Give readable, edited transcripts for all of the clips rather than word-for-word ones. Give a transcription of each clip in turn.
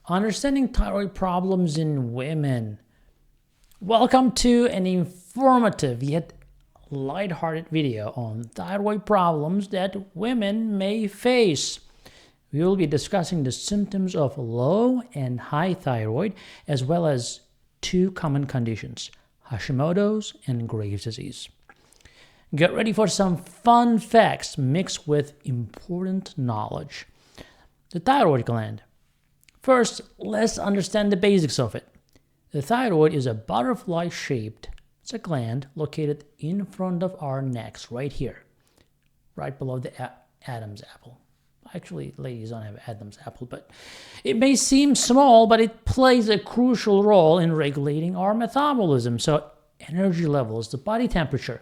Understanding thyroid problems in women. Welcome to an informative yet lighthearted video on thyroid problems that women may face. We will be discussing the symptoms of low and high thyroid, as well as two common conditions, Hashimoto's and Graves' disease. Get ready for some fun facts mixed with important knowledge. The thyroid gland. First, let's understand the basics of it. The thyroid is a butterfly-shaped, it's a gland located in front of our necks, right here, right below the Adam's apple. Actually, ladies don't have Adam's apple, but it may seem small, but it plays a crucial role in regulating our metabolism. So energy levels, the body temperature.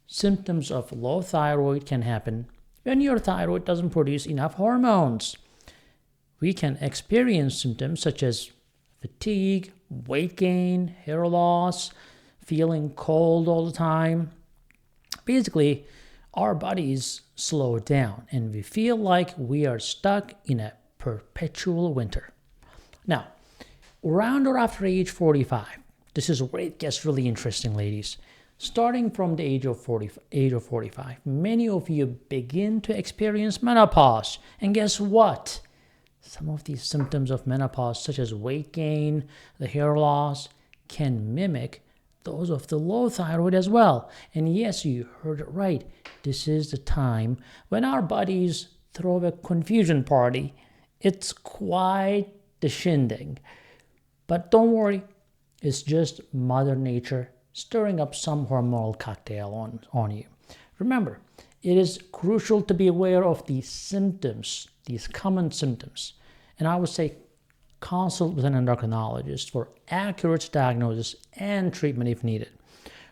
Symptoms of low thyroid can happen when your thyroid doesn't produce enough hormones. We can experience symptoms such as fatigue, weight gain, hair loss, feeling cold all the time. Basically, our bodies slow down and we feel like we are stuck in a perpetual winter. Now, around or after age 45, this is where it gets really interesting, ladies. Starting from the age of 45, many of you begin to experience menopause. And guess what? Some of these symptoms of menopause, such as weight gain, the hair loss, can mimic those of the low thyroid as well. And yes, you heard it right. This is the time when our bodies throw a confusion party. It's quite the shindig. But don't worry, it's just Mother Nature stirring up some hormonal cocktail on you. Remember, it is crucial to be aware of these symptoms, these common symptoms. And I would say consult with an endocrinologist for accurate diagnosis and treatment if needed.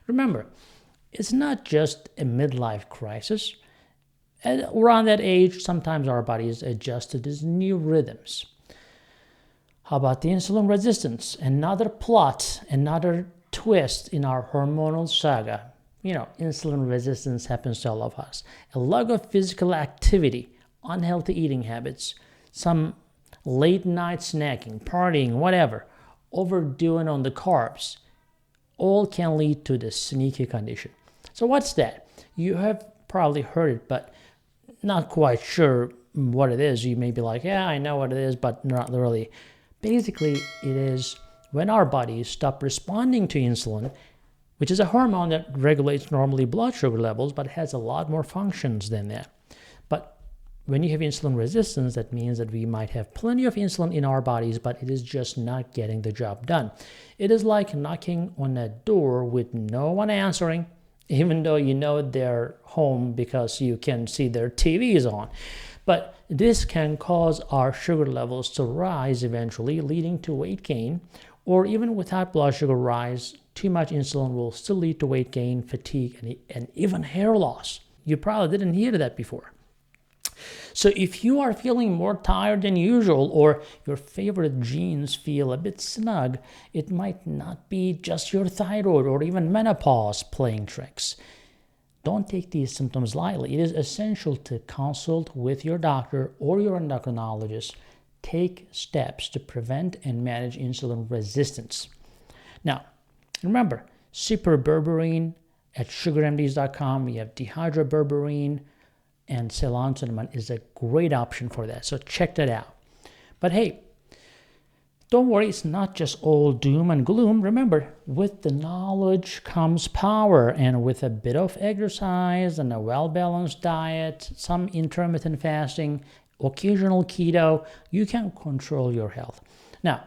Remember, it's not just a midlife crisis. Around that age, sometimes our bodies adjust to these new rhythms. How about the insulin resistance? Another plot, another twist in our hormonal saga. You know, insulin resistance happens to all of us. A lack of physical activity, unhealthy eating habits, some late night snacking, partying, whatever, overdoing on the carbs, all can lead to this sneaky condition. So what's that? You have probably heard it, but not quite sure what it is. You may be like, yeah, I know what it is, but not really. Basically, it is when our bodies stop responding to insulin, which is a hormone that regulates normally blood sugar levels, but has a lot more functions than that. But when you have insulin resistance, that means that we might have plenty of insulin in our bodies, but it is just not getting the job done. It is like knocking on a door with no one answering, even though you know they're home because you can see their TVs on. But this can cause our sugar levels to rise eventually, leading to weight gain, or even without blood sugar rise, too much insulin will still lead to weight gain, fatigue, and even hair loss. You probably didn't hear that before. So if you are feeling more tired than usual, or your favorite jeans feel a bit snug, it might not be just your thyroid or even menopause playing tricks. Don't take these symptoms lightly. It is essential to consult with your doctor or your endocrinologist. Take steps to prevent and manage insulin resistance. Now, remember, superberberine at sugarmds.com. We have dehydroberberine, and ceylon is a great option for that. So check that out. But hey, don't worry, it's not just all doom and gloom. Remember, with the knowledge comes power, and with a bit of exercise and a well-balanced diet, some intermittent fasting, occasional keto, you can control your health. Now,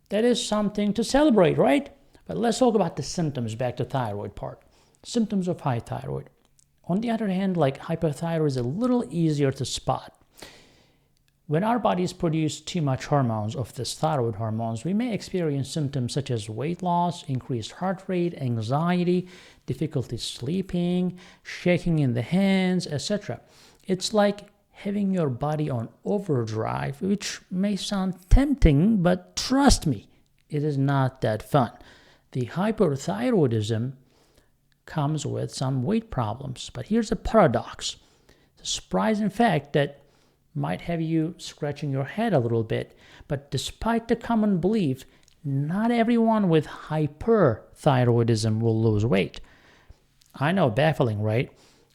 that is something to celebrate, right? But let's talk about the symptoms, back to thyroid part. Symptoms of high thyroid. On the other hand, like hypothyroid is a little easier to spot. When our bodies produce too much hormones of this thyroid hormones, we may experience symptoms such as weight loss, increased heart rate, anxiety, difficulty sleeping, shaking in the hands, etc. It's like having your body on overdrive, which may sound tempting, but trust me, it is not that fun. The hyperthyroidism comes with some weight problems, but here's a paradox. The surprising fact that might have you scratching your head a little bit. But despite the common belief, not everyone with hyperthyroidism will lose weight. I know, baffling, right?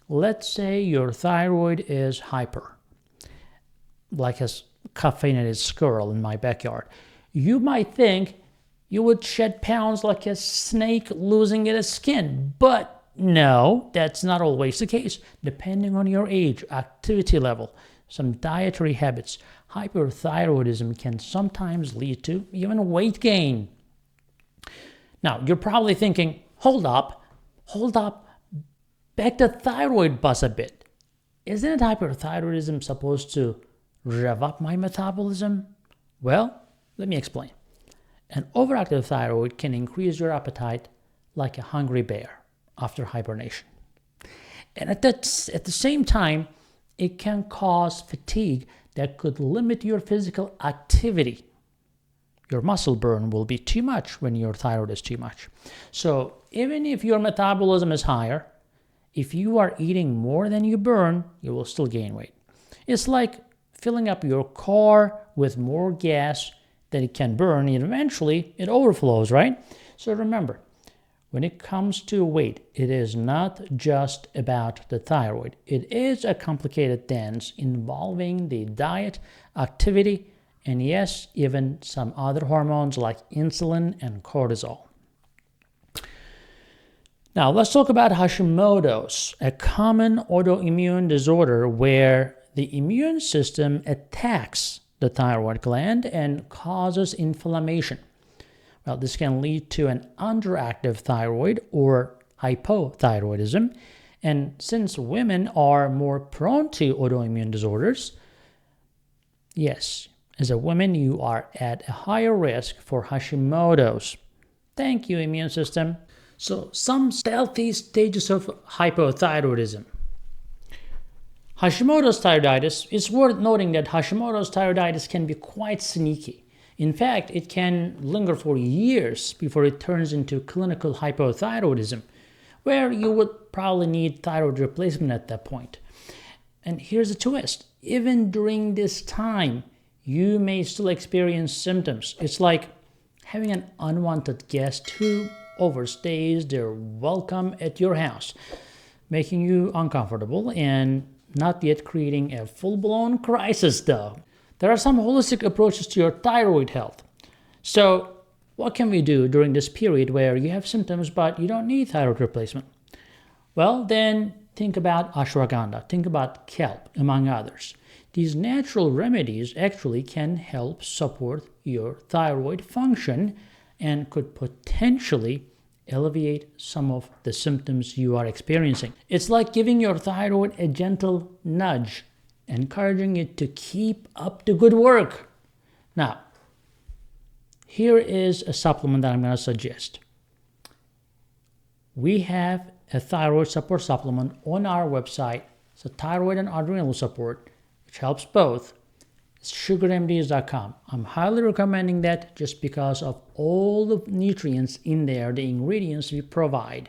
Let's say your thyroid is hyper, like a caffeinated squirrel in my backyard. You might think you would shed pounds like a snake losing its skin, but no, that's not always the case. Depending on your age, activity level, some dietary habits, hyperthyroidism can sometimes lead to even weight gain. Now, you're probably thinking, hold up, back the thyroid bus a bit. Isn't hyperthyroidism supposed to rev up my metabolism? Well, let me explain. An overactive thyroid can increase your appetite like a hungry bear after hibernation. And at the same time, it can cause fatigue that could limit your physical activity. Your muscle burn will be too much when your thyroid is too much. So even if your metabolism is higher, if you are eating more than you burn, you will still gain weight. It's like filling up your car with more gas than it can burn, and eventually it overflows, right? So remember, when it comes to weight, it is not just about the thyroid. It is a complicated dance involving the diet, activity, and yes, even some other hormones like insulin and cortisol. Now, let's talk about Hashimoto's, a common autoimmune disorder where the immune system attacks the thyroid gland and causes inflammation. Well, this can lead to an underactive thyroid or hypothyroidism. And since women are more prone to autoimmune disorders, yes, as a woman, you are at a higher risk for Hashimoto's. Thank you, immune system. So, some stealthy stages of hypothyroidism. Hashimoto's thyroiditis, it's worth noting that Hashimoto's thyroiditis can be quite sneaky. In fact, it can linger for years before it turns into clinical hypothyroidism, where you would probably need thyroid replacement at that point. And here's the twist. Even during this time, you may still experience symptoms. It's like having an unwanted guest who overstays their welcome at your house, making you uncomfortable and not yet creating a full-blown crisis though. There are some holistic approaches to your thyroid health. So what can we do during this period where you have symptoms but you don't need thyroid replacement? Well, then think about ashwagandha, think about kelp, among others. These natural remedies actually can help support your thyroid function and could potentially alleviate some of the symptoms you are experiencing. It's like giving your thyroid a gentle nudge, encouraging it to keep up the good work. Now, here is a supplement that I'm going to suggest. We have a thyroid support supplement on our website. It's a thyroid and adrenal support, which helps both. It's sugarmd.com. I'm highly recommending that just because of all the nutrients in there, the ingredients we provide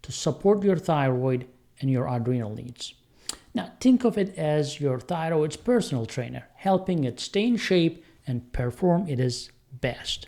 to support your thyroid and your adrenal needs. Now, think of it as your thyroid's personal trainer, helping it stay in shape and perform at its best.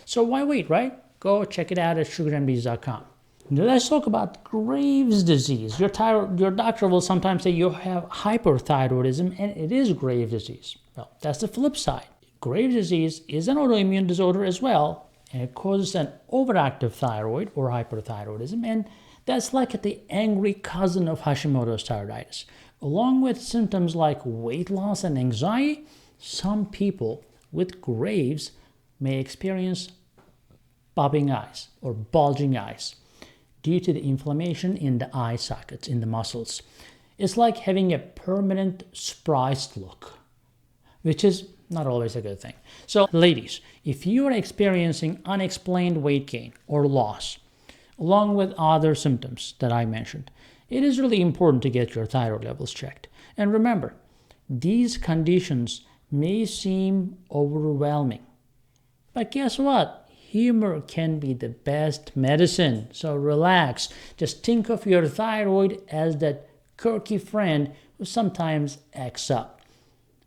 So why wait, right? Go check it out at sugarmd.com. Now let's talk about Graves' disease. Your doctor will sometimes say you have hyperthyroidism, and it is Graves' disease. Well, that's the flip side. Graves' disease is an autoimmune disorder as well, and it causes an overactive thyroid or hyperthyroidism, and that's like the angry cousin of Hashimoto's thyroiditis. Along with symptoms like weight loss and anxiety, some people with Graves may experience bobbing eyes or bulging eyes due to the inflammation in the eye sockets, in the muscles. It's like having a permanent spiced look, which is not always a good thing. So ladies, if you are experiencing unexplained weight gain or loss, along with other symptoms that I mentioned, it is really important to get your thyroid levels checked. And remember, these conditions may seem overwhelming, but guess what? Humor can be the best medicine, so relax. Just think of your thyroid as that quirky friend who who sometimes acts up.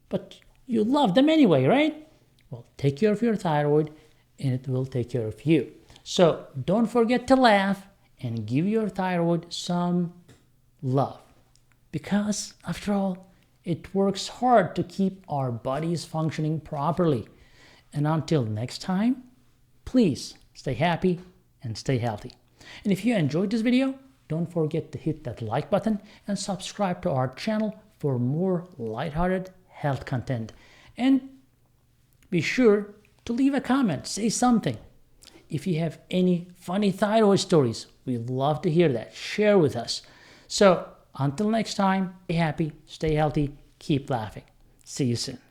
But you love them anyway, right? Well, take care of your thyroid and it will take care of you. So don't forget to laugh and give your thyroid some love. Because after all, it works hard to keep our bodies functioning properly. And until next time, please stay happy and stay healthy. And if you enjoyed this video, don't forget to hit that like button and subscribe to our channel for more lighthearted health content. And be sure to leave a comment, say something. If you have any funny thyroid stories, we'd love to hear that. Share with us. So until next time, stay happy, stay healthy, keep laughing. See you soon.